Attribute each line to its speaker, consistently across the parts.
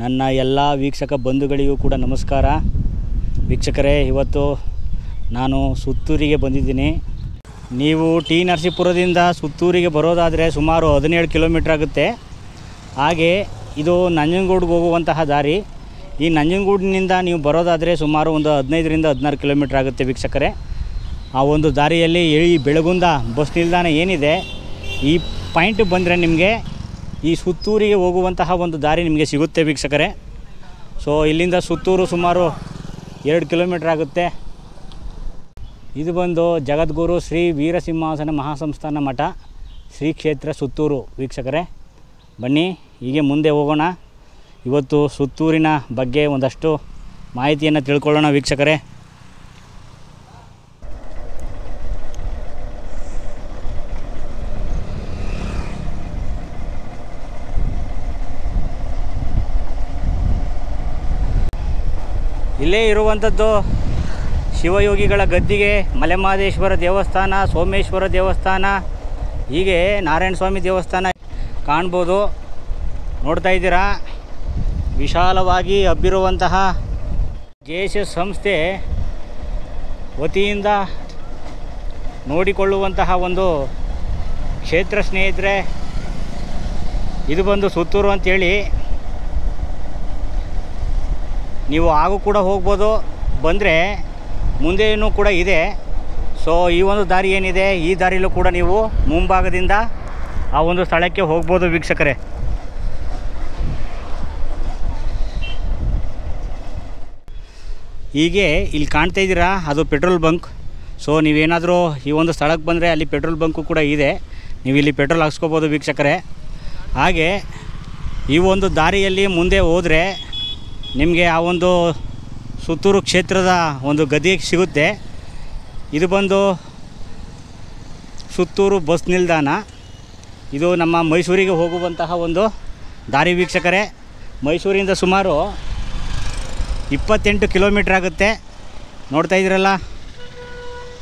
Speaker 1: ನನ್ನ ಎಲ್ಲ ವೀಕ್ಷಕ ಬಂಧುಗಳಿಗೂ ಕೂಡ ನಮಸ್ಕಾರ. ವೀಕ್ಷಕರೇ, ಇವತ್ತು ನಾನು ಸುತ್ತೂರಿಗೆ ಬಂದಿದ್ದೀನಿ. ನೀವು ಟಿ ನರಸೀಪುರದಿಂದ ಸುತ್ತೂರಿಗೆ ಬರೋದಾದರೆ ಸುಮಾರು 17 ಕಿಲೋಮೀಟ್ರ್ ಆಗುತ್ತೆ. ಹಾಗೆ ಇದು ನಂಜನಗೂಡಿಗೆ ಹೋಗುವಂತಹ ದಾರಿ. ಈ ನಂಜನಗೂಡಿನಿಂದ ನೀವು ಬರೋದಾದರೆ ಸುಮಾರು ಒಂದು 15ರಿಂದ 16 ಕಿಲೋಮೀಟ್ರ್ ಆಗುತ್ತೆ ವೀಕ್ಷಕರೇ. ಆ ಒಂದು ದಾರಿಯಲ್ಲಿ ಈ ಬೆಳಗುಂದ ಬಸ್ ನಿಲ್ದಾಣ ಏನಿದೆ, ಈ ಪಾಯಿಂಟ್ ಬಂದರೆ ನಿಮಗೆ ಈ ಸುತ್ತೂರಿಗೆ ಹೋಗುವಂತಹ ಒಂದು ದಾರಿ ನಿಮಗೆ ಸಿಗುತ್ತೆ ವೀಕ್ಷಕರೇ. ಸೊ ಇಲ್ಲಿಂದ ಸುತ್ತೂರು ಸುಮಾರು 2 ಕಿಲೋಮೀಟ್ರ್ ಆಗುತ್ತೆ. ಇದು ಬಂದು ಜಗದ್ಗುರು ಶ್ರೀ ವೀರಸಿಂಹಾಸನ ಮಹಾಸಂಸ್ಥಾನ ಮಠ ಶ್ರೀ ಕ್ಷೇತ್ರ ಸುತ್ತೂರು ವೀಕ್ಷಕರೇ. ಬನ್ನಿ ಹೀಗೆ ಮುಂದೆ ಹೋಗೋಣ. ಇವತ್ತು ಸುತ್ತೂರಿನ ಬಗ್ಗೆ ಒಂದಷ್ಟು ಮಾಹಿತಿಯನ್ನು ತಿಳ್ಕೊಳ್ಳೋಣ ವೀಕ್ಷಕರೇ. ಇಲ್ಲೇ ಇರುವಂಥದ್ದು ಶಿವಯೋಗಿಗಳ ಗದ್ದಿಗೆ, ಮಲೆಮಹದೇಶ್ವರ ದೇವಸ್ಥಾನ, ಸೋಮೇಶ್ವರ ದೇವಸ್ಥಾನ, ಹೀಗೆ ನಾರಾಯಣ ಸ್ವಾಮಿ ದೇವಸ್ಥಾನ ಕಾಣ್ಬೋದು. ನೋಡ್ತಾ ಇದ್ದೀರಾ, ವಿಶಾಲವಾಗಿ ಹಬ್ಬಿರುವಂತಹ ಜೇಸ ಸಂಸ್ಥೆ ವತಿಯಿಂದ ನೋಡಿಕೊಳ್ಳುವಂತಹ ಒಂದು ಕ್ಷೇತ್ರ ಸ್ನೇಹಿತರೆ. ಇದು ಬಂದು ಸುತ್ತೂರು ಅಂತೇಳಿ. ನೀವು ಹಾಗೂ ಕೂಡ ಹೋಗ್ಬೋದು, ಬಂದರೆ ಮುಂದೆಯೂ ಕೂಡ ಇದೆ. ಸೊ ಈ ಒಂದು ದಾರಿ ಏನಿದೆ, ಈ ದಾರಿಯಲ್ಲೂ ಕೂಡ ನೀವು ಮುಂಭಾಗದಿಂದ ಆ ಒಂದು ಸ್ಥಳಕ್ಕೆ ಹೋಗ್ಬೋದು ವೀಕ್ಷಕರೇ. ಹೀಗೆ ಇಲ್ಲಿ ಕಾಣ್ತಾ ಇದ್ದೀರಾ, ಅದು ಪೆಟ್ರೋಲ್ ಬಂಕ್. ಸೊ ನೀವೇನಾದರೂ ಈ ಒಂದು ಸ್ಥಳಕ್ಕೆ ಬಂದರೆ ಅಲ್ಲಿ ಪೆಟ್ರೋಲ್ ಬಂಕು ಕೂಡ ಇದೆ. ನೀವು ಇಲ್ಲಿ ಪೆಟ್ರೋಲ್ ಹಾಕ್ಸ್ಕೊಬೋದು ವೀಕ್ಷಕರೇ. ಹಾಗೆ ಈ ಒಂದು ದಾರಿಯಲ್ಲಿ ಮುಂದೆ ಹೋದರೆ ನಿಮಗೆ ಆ ಒಂದು ಸುತ್ತೂರು ಕ್ಷೇತ್ರದ ಒಂದು ಗದ್ದಿಗೆ ಸಿಗುತ್ತೆ. ಇದು ಬಂದು ಸುತ್ತೂರು ಬಸ್ ನಿಲ್ದಾಣ. ಇದು ನಮ್ಮ ಮೈಸೂರಿಗೆ ಹೋಗುವಂತಹ ಒಂದು ದಾರಿ ವೀಕ್ಷಕರೇ. ಮೈಸೂರಿಂದ ಸುಮಾರು 28 ಕಿಲೋಮೀಟ್ರ್ ಆಗುತ್ತೆ. ನೋಡ್ತಾ ಇದ್ದೀರಲ್ಲ,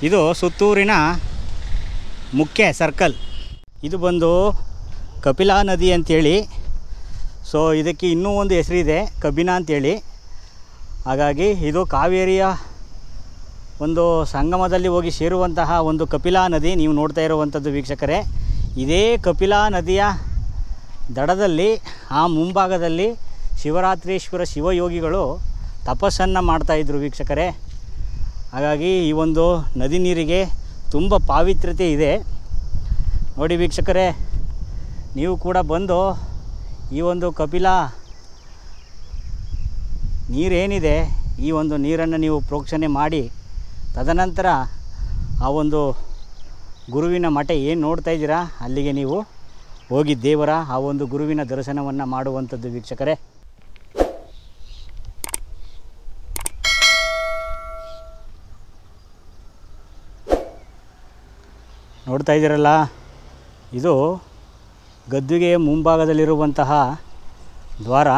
Speaker 1: ಇದು ಸುತ್ತೂರಿನ ಮುಖ್ಯ ಸರ್ಕಲ್. ಇದು ಬಂದು ಕಪಿಲಾ ನದಿ ಅಂಥೇಳಿ. ಸೊ ಇದಕ್ಕೆ ಇನ್ನೂ ಒಂದು ಹೆಸರಿದೆ, ಕಬಿನಾ ಅಂತೇಳಿ. ಹಾಗಾಗಿ ಇದು ಕಾವೇರಿಯ ಒಂದು ಸಂಗಮದಲ್ಲಿ ಹೋಗಿ ಸೇರುವಂತಹ ಒಂದು ಕಪಿಲಾ ನದಿ ನೀವು ನೋಡ್ತಾ ಇರುವಂಥದ್ದು ವೀಕ್ಷಕರೇ. ಇದೇ ಕಪಿಲಾ ನದಿಯ ದಡದಲ್ಲಿ, ಆ ಮುಂಭಾಗದಲ್ಲಿ ಶಿವರಾತ್ರೀಶ್ವರ ಶಿವಯೋಗಿಗಳು ತಪಸ್ಸನ್ನು ಮಾಡ್ತಾಯಿದ್ರು ವೀಕ್ಷಕರೇ. ಹಾಗಾಗಿ ಈ ಒಂದು ನದಿ ನೀರಿಗೆ ತುಂಬ ಪಾವಿತ್ರ್ಯತೆ ಇದೆ. ನೋಡಿ ವೀಕ್ಷಕರೇ, ನೀವು ಕೂಡ ಬಂದು ಈ ಒಂದು ಕಪಿಲಾ ನೀರೇನಿದೆ, ಈ ಒಂದು ನೀರನ್ನು ನೀವು ಪ್ರೋಕ್ಷಣೆ ಮಾಡಿ, ತದನಂತರ ಆ ಒಂದು ಗುರುವಿನ ಮಠ ಏನು ನೋಡ್ತಾ ಇದ್ದೀರಾ, ಅಲ್ಲಿಗೆ ನೀವು ಹೋಗಿ ದೇವರ ಆ ಒಂದು ಗುರುವಿನ ದರ್ಶನವನ್ನು ಮಾಡುವಂಥದ್ದು ವೀಕ್ಷಕರೇ. ನೋಡ್ತಾ ಇದ್ದೀರಲ್ಲ, ಇದು ಗದ್ದುಗೆಯ ಮುಂಭಾಗದಲ್ಲಿರುವಂತಹ ದ್ವಾರ.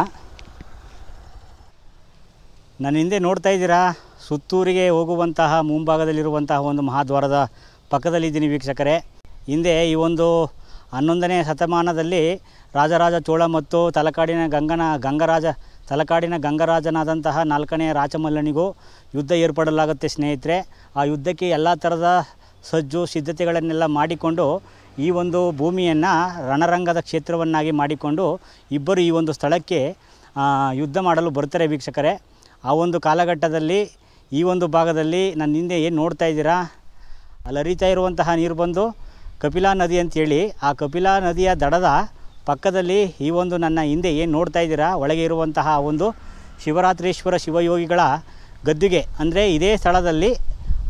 Speaker 1: ನನ್ನ ಹಿಂದೆ ನೋಡ್ತಾ ಇದ್ದೀರಾ, ಸುತ್ತೂರಿಗೆ ಹೋಗುವಂತಹ ಮುಂಭಾಗದಲ್ಲಿರುವಂತಹ ಒಂದು ಮಹಾದ್ವಾರದ ಪಕ್ಕದಲ್ಲಿದ್ದೀನಿ ವೀಕ್ಷಕರೇ. ಹಿಂದೆ ಈ ಒಂದು 11ನೇ ಶತಮಾನದಲ್ಲಿ ರಾಜರಾಜ ಚೋಳ ಮತ್ತು ತಲಕಾಡಿನ ಗಂಗರಾಜನಾದಂತಹ 4ನೇ ರಾಚಮಲ್ಲನಿಗೂ ಯುದ್ಧ ಏರ್ಪಡಲಾಗುತ್ತೆ ಸ್ನೇಹಿತರೆ. ಆ ಯುದ್ಧಕ್ಕೆ ಎಲ್ಲ ಥರದ ಸಜ್ಜು ಸಿದ್ಧತೆಗಳನ್ನೆಲ್ಲ ಮಾಡಿಕೊಂಡು ಈ ಒಂದು ಭೂಮಿಯನ್ನು ರಣರಂಗದ ಕ್ಷೇತ್ರವನ್ನಾಗಿ ಮಾಡಿಕೊಂಡು ಇಬ್ಬರು ಈ ಒಂದು ಸ್ಥಳಕ್ಕೆ ಯುದ್ಧ ಮಾಡಲು ಬರ್ತಾರೆ ವೀಕ್ಷಕರೇ. ಆ ಒಂದು ಕಾಲಘಟ್ಟದಲ್ಲಿ ಈ ಒಂದು ಭಾಗದಲ್ಲಿ ನನ್ನ ಹಿಂದೆ ಏನು ನೋಡ್ತಾ ಇದ್ದೀರಾ, ಅಲ್ಲಿ ಹರಿತಾ ಇರುವಂತಹ ನೀರು ಬಂದು ಕಪಿಲಾ ನದಿ ಅಂತೇಳಿ. ಆ ಕಪಿಲಾ ನದಿಯ ದಡದ ಪಕ್ಕದಲ್ಲಿ ಈ ಒಂದು ನನ್ನ ಹಿಂದೆ ಏನು ನೋಡ್ತಾ ಇದ್ದೀರಾ, ಒಳಗೆ ಇರುವಂತಹ ಒಂದು ಶಿವರಾತ್ರೀಶ್ವರ ಶಿವಯೋಗಿಗಳ ಗದ್ದುಗೆ. ಅಂದರೆ ಇದೇ ಸ್ಥಳದಲ್ಲಿ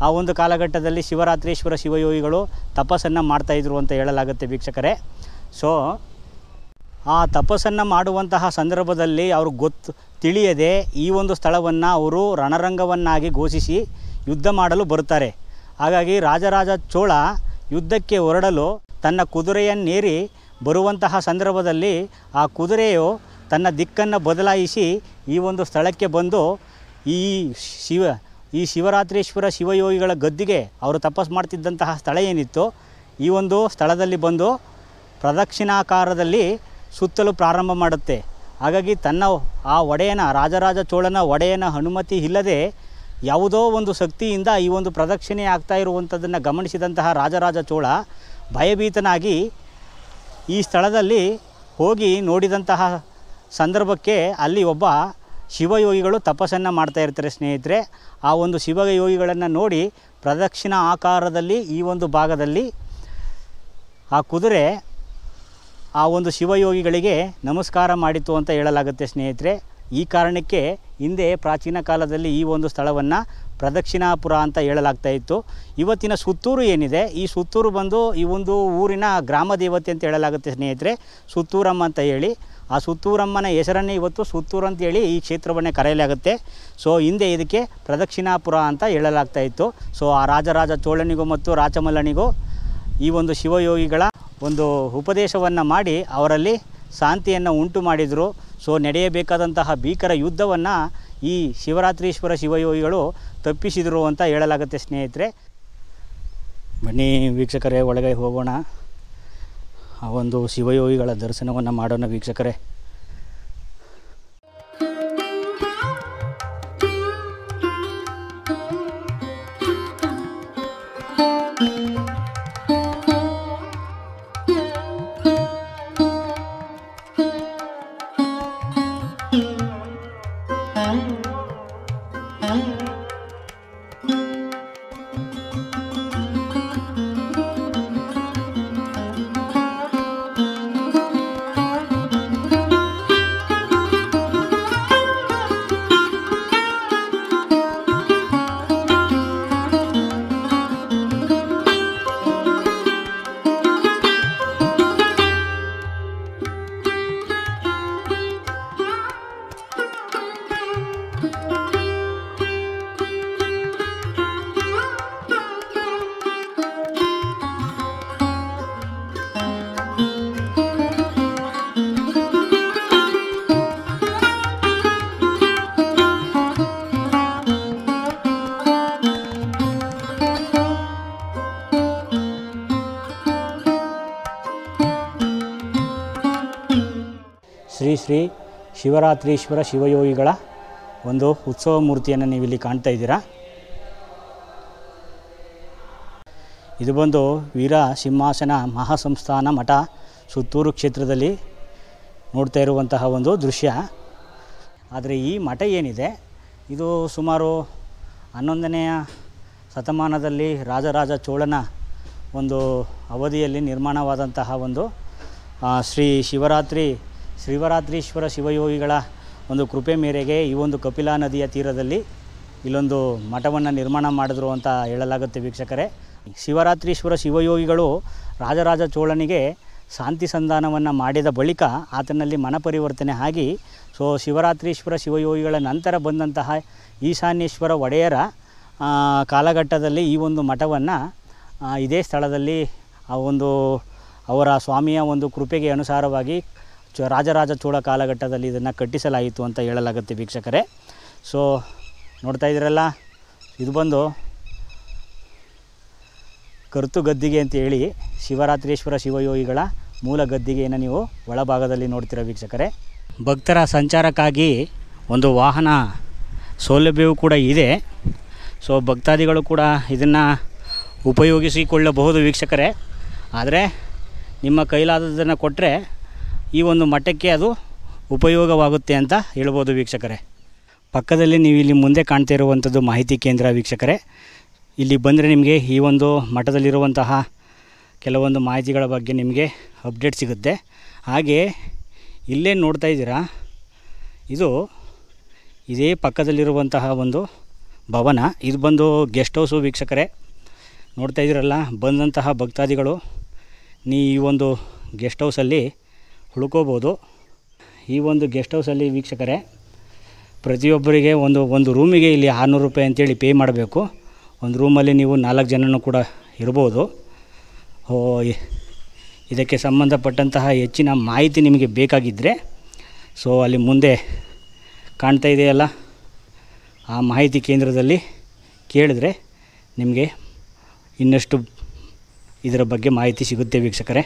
Speaker 1: ಆ ಒಂದು ಕಾಲಘಟ್ಟದಲ್ಲಿ ಶಿವರಾತ್ರೀಶ್ವರ ಶಿವಯೋಗಿಗಳು ತಪಸ್ಸನ್ನು ಮಾಡ್ತಾಯಿದ್ರು ಅಂತ ಹೇಳಲಾಗುತ್ತೆ ವೀಕ್ಷಕರೇ. ಸೊ ಆ ತಪಸ್ಸನ್ನು ಮಾಡುವಂತಹ ಸಂದರ್ಭದಲ್ಲಿ ಅವರು ತಿಳಿಯದೆ ಈ ಒಂದು ಸ್ಥಳವನ್ನು ಅವರು ರಣರಂಗವನ್ನಾಗಿ ಘೋಷಿಸಿ ಯುದ್ಧ ಮಾಡಲು ಬರುತ್ತಾರೆ. ಹಾಗಾಗಿ ರಾಜರಾಜ ಚೋಳ ಯುದ್ಧಕ್ಕೆ ಹೊರಡಲು ತನ್ನ ಕುದುರೆಯನ್ನೇರಿ ಬರುವಂತಹ ಸಂದರ್ಭದಲ್ಲಿ ಆ ಕುದುರೆಯು ತನ್ನ ದಿಕ್ಕನ್ನು ಬದಲಾಯಿಸಿ ಈ ಒಂದು ಸ್ಥಳಕ್ಕೆ ಬಂದು ಈ ಶಿವರಾತ್ರೀಶ್ವರ ಶಿವಯೋಗಿಗಳ ಗದ್ದಿಗೆ ಅವರು ತಪಸ್ಸು ಮಾಡ್ತಿದ್ದಂತಹ ಸ್ಥಳ ಏನಿತ್ತು, ಈ ಒಂದು ಸ್ಥಳದಲ್ಲಿ ಬಂದು ಪ್ರದಕ್ಷಿಣಾಕಾರದಲ್ಲಿ ಸುತ್ತಲು ಪ್ರಾರಂಭ ಮಾಡುತ್ತೆ. ಹಾಗಾಗಿ ತನ್ನ ಆ ಒಡೆಯನ ರಾಜರಾಜ ಚೋಳನ ಒಡೆಯನ ಅನುಮತಿ ಇಲ್ಲದೆ ಯಾವುದೋ ಒಂದು ಶಕ್ತಿಯಿಂದ ಈ ಒಂದು ಪ್ರದಕ್ಷಿಣೆ ಆಗ್ತಾ ಇರುವಂಥದ್ದನ್ನು ಗಮನಿಸಿದಂತಹ ರಾಜರಾಜ ಚೋಳ ಭಯಭೀತನಾಗಿ ಈ ಸ್ಥಳದಲ್ಲಿ ಹೋಗಿ ನೋಡಿದಂತಹ ಸಂದರ್ಭಕ್ಕೆ ಅಲ್ಲಿ ಒಬ್ಬ ಶಿವಯೋಗಿಗಳು ತಪಸ್ಸನ್ನು ಮಾಡ್ತಾ ಇರ್ತಾರೆ ಸ್ನೇಹಿತರೆ. ಆ ಒಂದು ಶಿವಯೋಗಿಗಳನ್ನು ನೋಡಿ ಪ್ರದಕ್ಷಿಣಾ ಆಕಾರದಲ್ಲಿ ಈ ಒಂದು ಭಾಗದಲ್ಲಿ ಆ ಕುದುರೆ ಆ ಒಂದು ಶಿವಯೋಗಿಗಳಿಗೆ ನಮಸ್ಕಾರ ಮಾಡಿತು ಅಂತ ಹೇಳಲಾಗುತ್ತೆ ಸ್ನೇಹಿತರೆ. ಈ ಕಾರಣಕ್ಕೆ ಹಿಂದೆ ಪ್ರಾಚೀನ ಕಾಲದಲ್ಲಿ ಈ ಒಂದು ಸ್ಥಳವನ್ನು ಪ್ರದಕ್ಷಿಣಾಪುರ ಅಂತ ಹೇಳಲಾಗ್ತಾ ಇತ್ತು. ಇವತ್ತಿನ ಸುತ್ತೂರು ಏನಿದೆ, ಈ ಸುತ್ತೂರು ಬಂದು ಈ ಒಂದು ಊರಿನ ಗ್ರಾಮ ದೇವತೆ ಅಂತ ಹೇಳಲಾಗುತ್ತೆ ಸ್ನೇಹಿತರೆ, ಸುತ್ತೂರಮ್ಮ ಅಂತ ಹೇಳಿ. ಆ ಸುತ್ತೂರಮ್ಮನ ಹೆಸರನ್ನೇ ಇವತ್ತು ಸುತ್ತೂರು ಅಂತೇಳಿ ಈ ಕ್ಷೇತ್ರವನ್ನೇ ಕರೆಯಲಾಗುತ್ತೆ. ಸೊ ಹಿಂದೆ ಇದಕ್ಕೆ ಪ್ರದಕ್ಷಿಣಾಪುರ ಅಂತ ಹೇಳಲಾಗ್ತಾ ಇತ್ತು. ಸೊ ಆ ರಾಜರಾಜ ಚೋಳನಿಗೂ ಮತ್ತು ರಾಚಮಲ್ಲನಿಗೂ ಈ ಒಂದು ಶಿವಯೋಗಿಗಳ ಒಂದು ಉಪದೇಶವನ್ನು ಮಾಡಿ ಅವರಲ್ಲಿ ಶಾಂತಿಯನ್ನು ಉಂಟು ಮಾಡಿದರು. ಸೊ ನಡೆಯಬೇಕಾದಂತಹ ಭೀಕರ ಯುದ್ಧವನ್ನು ಈ ಶಿವರಾತ್ರೀಶ್ವರ ಶಿವಯೋಗಿಗಳು ತಪ್ಪಿಸಿದರು ಅಂತ ಹೇಳಲಾಗುತ್ತೆ ಸ್ನೇಹಿತರೆ. ಬನ್ನಿ ವೀಕ್ಷಕರೇ, ಒಳಗೆ ಹೋಗೋಣ, ಆ ಒಂದು ಶಿವಯೋಗಿಗಳ ದರ್ಶನವನ್ನು ಮಾಡೋಣ ವೀಕ್ಷಕರೇ. ಶ್ರೀ ಶ್ರೀ ಶಿವರಾತ್ರೀಶ್ವರ ಶಿವಯೋಗಿಗಳ ಒಂದು ಉತ್ಸವ ಮೂರ್ತಿಯನ್ನು ನೀವಿಲ್ಲಿ ಕಾಣ್ತಾ ಇದ್ದೀರಾ. ಇದು ಬಂದು ವೀರ ಸಿಂಹಾಸನ ಮಹಾಸಂಸ್ಥಾನ ಮಠ ಸುತ್ತೂರು ಕ್ಷೇತ್ರದಲ್ಲಿ ನೋಡ್ತಾ ಇರುವಂತಹ ಒಂದು ದೃಶ್ಯ. ಆದರೆ ಈ ಮಠ ಏನಿದೆ ಇದು ಸುಮಾರು 11ನೆಯ ಶತಮಾನದಲ್ಲಿ ರಾಜರಾಜ ಚೋಳನ ಒಂದು ಅವಧಿಯಲ್ಲಿ ನಿರ್ಮಾಣವಾದಂತಹ ಒಂದು ಶ್ರೀ ಶಿವರಾತ್ರೀಶ್ವರ ಶಿವಯೋಗಿಗಳ ಒಂದು ಕೃಪೆ ಮೇರೆಗೆ ಈ ಒಂದು ಕಪಿಲಾ ನದಿಯ ತೀರದಲ್ಲಿ ಇಲ್ಲೊಂದು ಮಠವನ್ನು ನಿರ್ಮಾಣ ಮಾಡಿದ್ರು ಅಂತ ಹೇಳಲಾಗುತ್ತೆ ವೀಕ್ಷಕರೇ. ಶಿವರಾತ್ರೀಶ್ವರ ಶಿವಯೋಗಿಗಳು ರಾಜರಾಜ ಚೋಳನಿಗೆ ಶಾಂತಿ ಸಂಧಾನವನ್ನು ಮಾಡಿದ ಬಳಿಕ ಆತನಲ್ಲಿ ಮನಪರಿವರ್ತನೆ ಆಗಿ ಸೊ ಶಿವರಾತ್ರೀಶ್ವರ ಶಿವಯೋಗಿಗಳ ನಂತರ ಬಂದಂತಹ ಈಶಾನ್ಯೇಶ್ವರ ಒಡೆಯರ ಕಾಲಘಟ್ಟದಲ್ಲಿ ಈ ಒಂದು ಮಠವನ್ನು ಇದೇ ಸ್ಥಳದಲ್ಲಿ ಆ ಒಂದು ಅವರ ಸ್ವಾಮಿಯ ಒಂದು ಕೃಪೆಗೆ ಅನುಸಾರವಾಗಿ ರಾಜರಾಜ ಚೋಳ ಕಾಲಘಟ್ಟದಲ್ಲಿ ಇದನ್ನು ಕಟ್ಟಿಸಲಾಯಿತು ಅಂತ ಹೇಳಲಾಗುತ್ತೆ ವೀಕ್ಷಕರೇ. ಸೊ ನೋಡ್ತಾ ಇದ್ದೀರಲ್ಲ, ಇದು ಬಂದು ಕರ್ತು ಗದ್ದಿಗೆ ಅಂತ ಹೇಳಿ ಶಿವರಾತ್ರೀಶ್ವರ ಶಿವಯೋಗಿಗಳ ಮೂಲ ಗದ್ದಿಗೆಯನ್ನು ನೀವು ಒಳಭಾಗದಲ್ಲಿ ನೋಡ್ತೀರ ವೀಕ್ಷಕರೇ. ಭಕ್ತರ ಸಂಚಾರಕ್ಕಾಗಿ ಒಂದು ವಾಹನ ಸೌಲಭ್ಯವೂ ಕೂಡ ಇದೆ. ಸೊ ಭಕ್ತಾದಿಗಳು ಕೂಡ ಇದನ್ನು ಉಪಯೋಗಿಸಿಕೊಳ್ಳಬಹುದು ವೀಕ್ಷಕರೇ. ಆದರೆ ನಿಮ್ಮ ಕೈಲಾದದನ್ನು ಕೊಟ್ಟರೆ ಈ ಒಂದು ಮಠಕ್ಕೆ ಅದು ಉಪಯೋಗವಾಗುತ್ತೆ ಅಂತ ಹೇಳ್ಬೋದು ವೀಕ್ಷಕರೇ. ಪಕ್ಕದಲ್ಲಿ ನೀವು ಇಲ್ಲಿ ಮುಂದೆ ಕಾಣ್ತಾ ಇರುವಂಥದ್ದು ಮಾಹಿತಿ ಕೇಂದ್ರ ವೀಕ್ಷಕರೇ. ಇಲ್ಲಿ ಬಂದರೆ ನಿಮಗೆ ಈ ಒಂದು ಮಠದಲ್ಲಿರುವಂತಹ ಕೆಲವೊಂದು ಮಾಹಿತಿಗಳ ಬಗ್ಗೆ ನಿಮಗೆ ಅಪ್ಡೇಟ್ ಸಿಗುತ್ತೆ. ಹಾಗೆ ಇಲ್ಲೇ ನೋಡ್ತಾ ಇದ್ದೀರಾ, ಇದೇ ಪಕ್ಕದಲ್ಲಿರುವಂತಹ ಒಂದು ಭವನ. ಇದು ಬಂದು ಗೆಸ್ಟ್ ಹೌಸು ವೀಕ್ಷಕರೇ. ನೋಡ್ತಾ ಇದ್ದೀರಲ್ಲ, ಬಂದಂತಹ ಭಕ್ತಾದಿಗಳು ಈ ಒಂದು ಗೆಸ್ಟ್ ಹೌಸಲ್ಲಿ ಉಳ್ಕೋಬೋದು. ಈ ಒಂದು ಗೆಸ್ಟ್ ಹೌಸಲ್ಲಿ ವೀಕ್ಷಕರೇ ಪ್ರತಿಯೊಬ್ಬರಿಗೆ ಒಂದು ರೂಮಿಗೆ ಇಲ್ಲಿ 600 ರೂಪಾಯಿ ಅಂತೇಳಿ ಪೇ ಮಾಡಬೇಕು. ಒಂದು ರೂಮಲ್ಲಿ ನೀವು 4 ಜನನೂ ಕೂಡ ಇರ್ಬೋದು. ಇದಕ್ಕೆ ಸಂಬಂಧಪಟ್ಟಂತಹ ಹೆಚ್ಚಿನ ಮಾಹಿತಿ ನಿಮಗೆ ಬೇಕಾಗಿದ್ದರೆ ಸೊ ಅಲ್ಲಿ ಮುಂದೆ ಕಾಣ್ತಾ ಇದೆಯಲ್ಲ, ಆ ಮಾಹಿತಿ ಕೇಂದ್ರದಲ್ಲಿ ಕೇಳಿದ್ರೆ ನಿಮಗೆ ಇನ್ನಷ್ಟು ಇದರ ಬಗ್ಗೆ ಮಾಹಿತಿ ಸಿಗುತ್ತೆ ವೀಕ್ಷಕರೇ.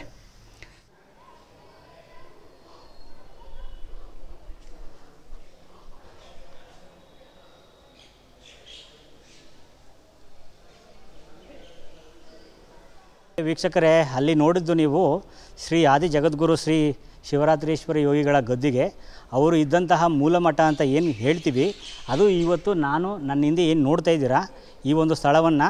Speaker 1: ವೀಕ್ಷಕರೇ, ಅಲ್ಲಿ ನೋಡಿದ್ದು ನೀವು ಶ್ರೀ ಆದಿ ಜಗದ್ಗುರು ಶ್ರೀ ಶಿವರಾತ್ರೀಶ್ವರ ಯೋಗಿಗಳ ಗದ್ದಿಗೆ ಅವರು ಇದ್ದಂತಹ ಮೂಲಮಠ ಅಂತ ಏನು ಹೇಳ್ತೀವಿ, ಅದು ಇವತ್ತು ನಾನು ನನ್ನ ಹಿಂದೆ ಏನು ನೋಡ್ತಾ ಇದ್ದೀರಾ ಈ ಒಂದು ಸ್ಥಳವನ್ನು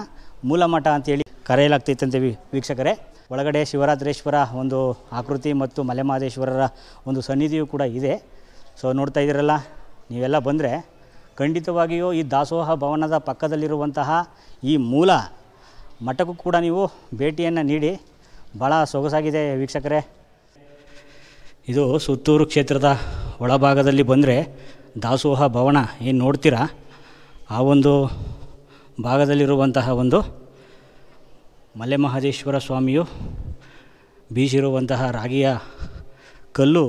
Speaker 1: ಮೂಲಮಠ ಅಂತೇಳಿ ಕರೆಯಲಾಗ್ತೈತಂತೆ ವೀಕ್ಷಕರೇ. ಒಳಗಡೆ ಶಿವರಾತ್ರೀಶ್ವರ ಒಂದು ಆಕೃತಿ ಮತ್ತು ಮಲೆಮಹದೇಶ್ವರರ ಒಂದು ಸನ್ನಿಧಿಯೂ ಕೂಡ ಇದೆ. ಸೊ ನೋಡ್ತಾ ಇದ್ದೀರಲ್ಲ, ನೀವೆಲ್ಲ ಬಂದರೆ ಖಂಡಿತವಾಗಿಯೂ ಈ ದಾಸೋಹ ಭವನದ ಪಕ್ಕದಲ್ಲಿರುವಂತಹ ಈ ಮೂಲ ಮಠಕ್ಕೂ ಕೂಡ ನೀವು ಭೇಟಿಯನ್ನು ನೀಡಿ. ಭಾಳ ಸೊಗಸಾಗಿದೆ ವೀಕ್ಷಕರೇ. ಇದು ಸುತ್ತೂರು ಕ್ಷೇತ್ರದ ಒಳಭಾಗದಲ್ಲಿ ಬಂದರೆ ದಾಸೋಹ ಭವನ ಏನು ನೋಡ್ತೀರಾ ಆ ಒಂದು ಭಾಗದಲ್ಲಿರುವಂತಹ ಒಂದು ಮಲೆಮಹದೇಶ್ವರ ಸ್ವಾಮಿಯು ಬೀಸಿರುವಂತಹ ರಾಗಿಯ ಕಲ್ಲು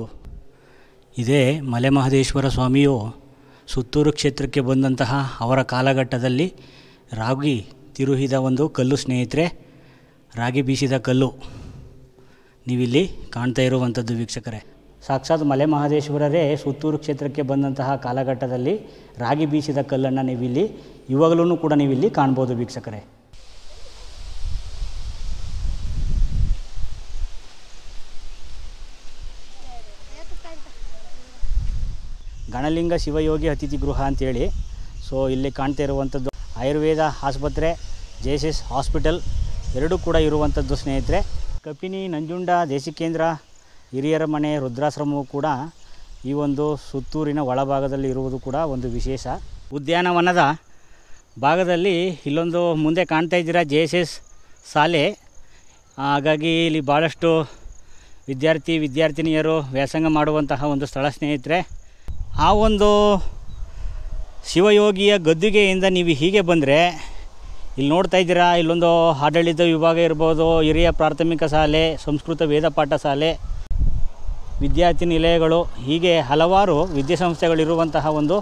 Speaker 1: ಇದೇ. ಮಲೆಮಹದೇಶ್ವರ ಸ್ವಾಮಿಯು ಸುತ್ತೂರು ಕ್ಷೇತ್ರಕ್ಕೆ ಬಂದಂತಹ ಅವರ ಕಾಲಘಟ್ಟದಲ್ಲಿ ರಾಗಿ ತಿರುಹಿದ ಒಂದು ಕಲ್ಲು ಸ್ನೇಹಿತರೆ, ರಾಗಿ ಬೀಸಿದ ಕಲ್ಲು ನೀವಿಲ್ಲಿ ಕಾಣ್ತಾ ಇರುವಂಥದ್ದು ವೀಕ್ಷಕರೇ. ಸಾಕ್ಷಾತ್ ಮಲೆಮಹದೇಶ್ವರರೇ ಸುತ್ತೂರು ಕ್ಷೇತ್ರಕ್ಕೆ ಬಂದಂತಹ ಕಾಲಘಟ್ಟದಲ್ಲಿ ರಾಗಿ ಬೀಸಿದ ಕಲ್ಲನ್ನು ನೀವಿಲ್ಲಿ ಇವಾಗಲೂ ಕೂಡ ನೀವಿಲ್ಲಿ ಕಾಣ್ಬೋದು ವೀಕ್ಷಕರೇ. ಗಣಲಿಂಗ ಶಿವಯೋಗಿ ಅತಿಥಿ ಗೃಹ ಅಂತೇಳಿ ಸೊ ಇಲ್ಲಿ ಕಾಣ್ತಾ ಇರುವಂಥದ್ದು ಆಯುರ್ವೇದ ಆಸ್ಪತ್ರೆ, JSS ಹಾಸ್ಪಿಟಲ್ ಎರಡೂ ಕೂಡ ಇರುವಂಥದ್ದು ಸ್ನೇಹಿತರೆ. ಕಪಿನಿ, ನಂಜುಂಡ, ದೇಶಿಕೇಂದ್ರ, ಹಿರಿಯರ ಮನೆ, ರುದ್ರಾಶ್ರಮವು ಕೂಡ ಈ ಒಂದು ಸುತ್ತೂರಿನ ಒಳಭಾಗದಲ್ಲಿ ಇರುವುದು ಕೂಡ ಒಂದು ವಿಶೇಷ. ಉದ್ಯಾನವನದ ಭಾಗದಲ್ಲಿ ಇಲ್ಲೊಂದು ಮುಂದೆ ಕಾಣ್ತಾ ಇದ್ದೀರಾ JSS ಶಾಲೆ. ಹಾಗಾಗಿ ಇಲ್ಲಿ ಭಾಳಷ್ಟು ವಿದ್ಯಾರ್ಥಿನಿಯರು ವ್ಯಾಸಂಗ ಮಾಡುವಂತಹ ಒಂದು ಸ್ಥಳ ಸ್ನೇಹಿತರೆ. ಆ ಒಂದು ಶಿವಯೋಗಿಯ ಗದ್ದುಗೆಯಿಂದ ನೀವು ಹೀಗೆ ಬಂದರೆ ಇಲ್ಲಿ ನೋಡ್ತಾ ಇದ್ದೀರಾ, ಇಲ್ಲೊಂದು ಆಡಳಿತ ವಿಭಾಗ ಇರ್ಬೋದು, ಹಿರಿಯ ಪ್ರಾಥಮಿಕ ಶಾಲೆ, ಸಂಸ್ಕೃತ ವೇದ ಪಾಠ ಶಾಲೆ, ವಿದ್ಯಾರ್ಥಿ ನಿಲಯಗಳು, ಹೀಗೆ ಹಲವಾರು ವಿದ್ಯಾಸಂಸ್ಥೆಗಳಿರುವಂತಹ ಒಂದು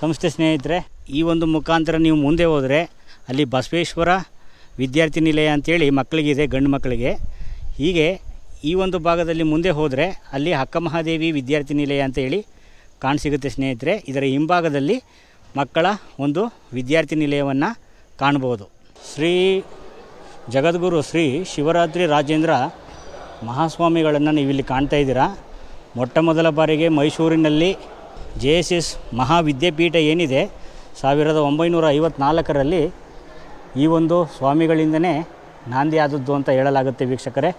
Speaker 1: ಸಂಸ್ಥೆ ಸ್ನೇಹಿತರೆ. ಈ ಒಂದು ಮುಖಾಂತರ ನೀವು ಮುಂದೆ ಹೋದರೆ ಅಲ್ಲಿ ಬಸವೇಶ್ವರ ವಿದ್ಯಾರ್ಥಿ ನಿಲಯ ಅಂಥೇಳಿ ಮಕ್ಕಳಿಗಿದೆ, ಗಂಡು ಮಕ್ಕಳಿಗೆ. ಹೀಗೆ ಈ ಒಂದು ಭಾಗದಲ್ಲಿ ಮುಂದೆ ಹೋದರೆ ಅಲ್ಲಿ ಅಕ್ಕಮಹಾದೇವಿ ವಿದ್ಯಾರ್ಥಿ ನಿಲಯ ಅಂತೇಳಿ ಕಾಣಸಿಗುತ್ತೆ ಸ್ನೇಹಿತರೆ. ಇದರ ಹಿಂಭಾಗದಲ್ಲಿ ಮಕ್ಕಳ ಒಂದು ವಿದ್ಯಾರ್ಥಿ ನಿಲಯವನ್ನು ಕಾಣ್ಬೋದು. ಶ್ರೀ ಜಗದ್ಗುರು ಶ್ರೀ ಶಿವರಾತ್ರಿ ರಾಜೇಂದ್ರ ಮಹಾಸ್ವಾಮಿಗಳನ್ನು ನೀವಿಲ್ಲಿ ಕಾಣ್ತಾ ಇದ್ದೀರಾ. ಮೊಟ್ಟ ಮೊದಲ ಬಾರಿಗೆ ಮೈಸೂರಿನಲ್ಲಿ JSS ಮಹಾವಿದ್ಯಾಪೀಠ ಏನಿದೆ 1954ರಲ್ಲಿ ಈ ಒಂದು ಸ್ವಾಮಿಗಳಿಂದನೇ ನಾಂದಿ ಆದದ್ದು ಅಂತ ಹೇಳಲಾಗುತ್ತೆ ವೀಕ್ಷಕರೇ.